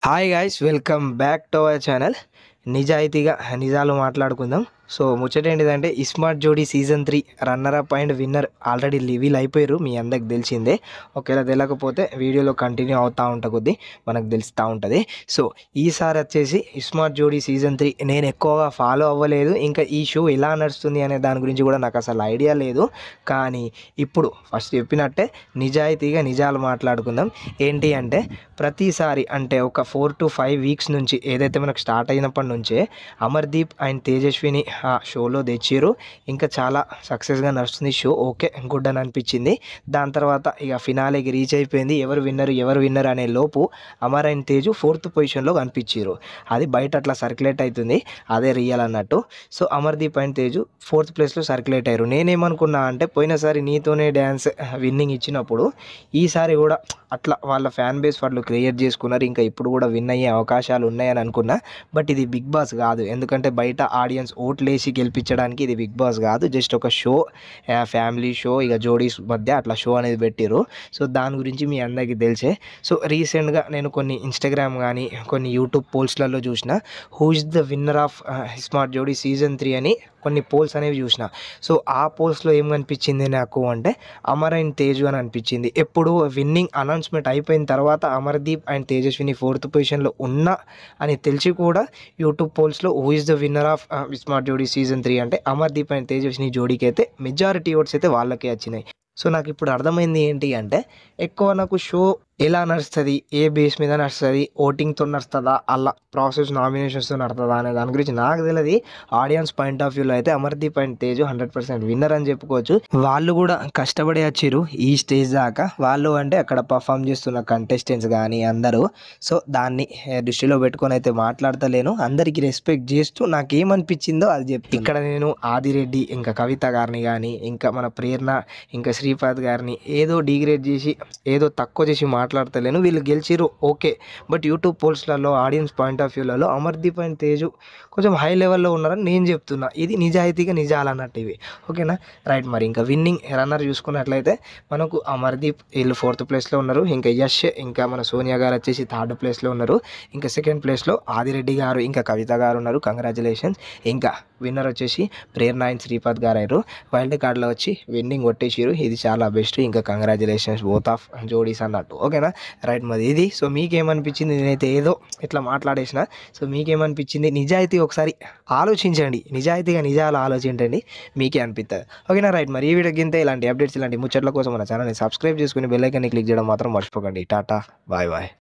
Hi guys, welcome back to our channel. నిజాయితీగా నిజాలు మాట్లాడుకుందాం. సో ముచ్చట ఏంటిదంటే, ఇస్మార్ట్ జోడీ season 3 runner up and winner already reveal అయిపోయారు. మీ అందరికి తెలిసిందే. ఒకవేళ తెలియకపోతే వీడియోలో కంటిన్యూ అవుతూ ఉంటా కొద్దీ మనకు తెలుస్తూ ఉంటుంది. సో ఈసారి వచ్చేసి ఇస్మార్ట్ జోడీ సీజన్ 3 నేను ఎక్కువగా ఫాలో అవ్వలేదు. ఇంకా ఈ షో ఎలా నడుస్తుంది అనే దాని గురించి కూడా నాకు అసలు ఐడియా లేదు. కానీ ఇప్పుడు ఫస్ట్ చెప్పినట్టే నిజాయితీగా నిజాలు మాట్లాడుకుందాం. ఏంటి అంటే, ప్రతిసారి అంటే ఒక 4 to 5 వీక్స్ నుంచి ఏదైతే మనకు స్టార్ట్ అయినప్పటి నుంచే అమర్దీప్ అండ్ తేజస్విని ఆ షోలో తెచ్చిర్రు. ఇంకా చాలా సక్సెస్గా నడుస్తుంది షో. ఓకే, గుడ్ అని అనిపించింది. దాని తర్వాత ఇక ఫినాలేకి రీచ్ అయిపోయింది. ఎవరు విన్నర్ అనే లోపు అమర్ అండ్ తేజు 4th పొజిషన్లో కనిపించారు. అది బయట అట్లా సర్క్యులేట్ అవుతుంది, అదే రియల్ అన్నట్టు. So Amardeep and Teju 4th ప్లేస్లో సర్క్యులేట్ అయ్యారు. నేనేమనుకున్నా అంటే, పోయినసారి నీతోనే డ్యాన్స్ విన్నింగ్ ఇచ్చినప్పుడు ఈసారి కూడా అట్లా వాళ్ళ ఫ్యాన్ బేస్ వాళ్ళు క్రియేట్ చేసుకున్నారు. ఇంకా ఇప్పుడు కూడా విన్ అయ్యే అవకాశాలు ఉన్నాయని అనుకున్నా. బట్ ఇది బిగ్ బాస్ కాదు. ఎందుకంటే బయట ఆడియన్స్ ఓట్లేసి గెలిపించడానికి ఇది బిగ్ బాస్ కాదు. జస్ట్ ఒక షో, ఫ్యామిలీ షో, ఇక జోడీస్ మధ్య అట్లా షో అనేది పెట్టిర్రు. సో దాని గురించి మీ అందరికీ తెలిసే. సో రీసెంట్గా నేను కొన్ని ఇన్స్టాగ్రామ్ కానీ కొన్ని యూట్యూబ్ పోల్స్లలో చూసిన, who is the winner of smart Jodi season 3 అని కొన్ని పోల్స్ అనేవి చూసిన. సో ఆ పోల్స్లో ఏం కనిపించింది నాకు అంటే, అమర్ అండ్ తేజు అని అనిపించింది. ఎప్పుడు విన్నింగ్ అనౌన్స్మెంట్ అయిపోయిన తర్వాత అమర్దీప్ అండ్ తేజస్విని 4th పొజిషన్లో ఉన్నా అని తెలిసి కూడా యూట్యూబ్ పోల్స్లో who is the winner of smart Jodi season 3 అంటే అమర్దీప్ అండ్ తేజస్విని జోడీకి అయితే మెజారిటీ ఓట్స్ అయితే వాళ్ళకే వచ్చినాయి. సో నాకు ఇప్పుడు అర్థమైంది ఏంటి అంటే, ఎక్కువ నాకు షో ఎలా నడుస్తుంది, ఏ బేస్ మీద నడుస్తుంది, ఓటింగ్తో నడుస్తుందా, అలా ప్రాసెస్ నామినేషన్స్తో నడుతుందా అనే దాని గురించి నాకు తెలియదు. ఆడియన్స్ పాయింట్ ఆఫ్ వ్యూలో అయితే అమర్దీప్ అండ్ తేజు 100% విన్నర్ అని చెప్పుకోవచ్చు. వాళ్ళు కూడా కష్టపడి వచ్చారు ఈ స్టేజ్ దాకా. వాళ్ళు అంటే అక్కడ పర్ఫామ్ చేస్తున్న కంటెస్టెంట్స్ కానీ అందరూ. సో దాన్ని దృష్టిలో పెట్టుకొని అయితే మాట్లాడతలేను. అందరికీ రెస్పెక్ట్ చేస్తూ నాకేమనిపించిందో అది చెప్తాను. ఇక్కడ నేను ఆదిరెడ్డి, ఇంకా కవిత గారిని కానీ, ఇంకా మన ప్రేరణ, ఇంకా శ్రీపాద్ గారిని ఏదో డిగ్రేడ్ చేసి, ఏదో తక్కువ చేసి మాట్లాడతలేను. వీళ్ళు గెలిచిరు ఓకే. బట్ యూట్యూబ్ పోల్స్లలో ఆడియన్స్ పాయింట్ ఆఫ్ వ్యూలలో అమర్దీప్ అండ్ తేజు కొంచెం హై లెవెల్లో ఉన్నారని నేను చెప్తున్నా. ఇది నిజాయితీగా నిజాలు అన్నట్టు ఇవి. ఓకేనా, రైట్. మరి ఇంకా విన్నింగ్ రన్నర్ చూసుకున్నట్లయితే మనకు అమర్దీప్ వీళ్ళు 4th ప్లేస్లో ఉన్నారు. ఇంకా యష్, ఇంకా మన సోనియా గారు వచ్చేసి 3rd ప్లేస్లో ఉన్నారు. ఇంకా 2nd ప్లేస్లో ఆదిరెడ్డి గారు, ఇంకా కవిత గారు ఉన్నారు. కంగ్రాచులేషన్స్. ఇంకా విన్నర్ వచ్చేసి ప్రేరణ అండ్ శ్రీపాద్ గారు అయ్యారు. వైల్డ్ కార్డ్లో వచ్చి విన్నింగ్ కొట్టేసారు. ఇది చాలా బెస్ట్. ఇంకా కంగ్రాచులేషన్స్ బోత్ ఆఫ్ జోడీస్ అన్నట్టు. ఓకేనా, రైట్. మరి ఇది. సో మీకేమనిపించింది? నేనైతే ఏదో ఇట్లా మాట్లాడేసిన. సో మీకేమనిపించింది? నిజాయితీ ఒకసారి ఆలోచించండి. నిజాయితీగా నిజాలు ఆలోచించండి, మీకే అనిపిస్తుంది. ఓకేనా, రైట్. మరి ఈ వీడియోకి ఇంతే. ఇలాంటి అప్డేట్స్, ఇలాంటి ముచ్చట్ల కోసం మన ఛానల్ని సబ్స్క్రైబ్ చేసుకుని బెల్ ఐకాన్ని క్లిక్ చేయడం మాత్రం మర్చిపోకండి. Tata, bye bye.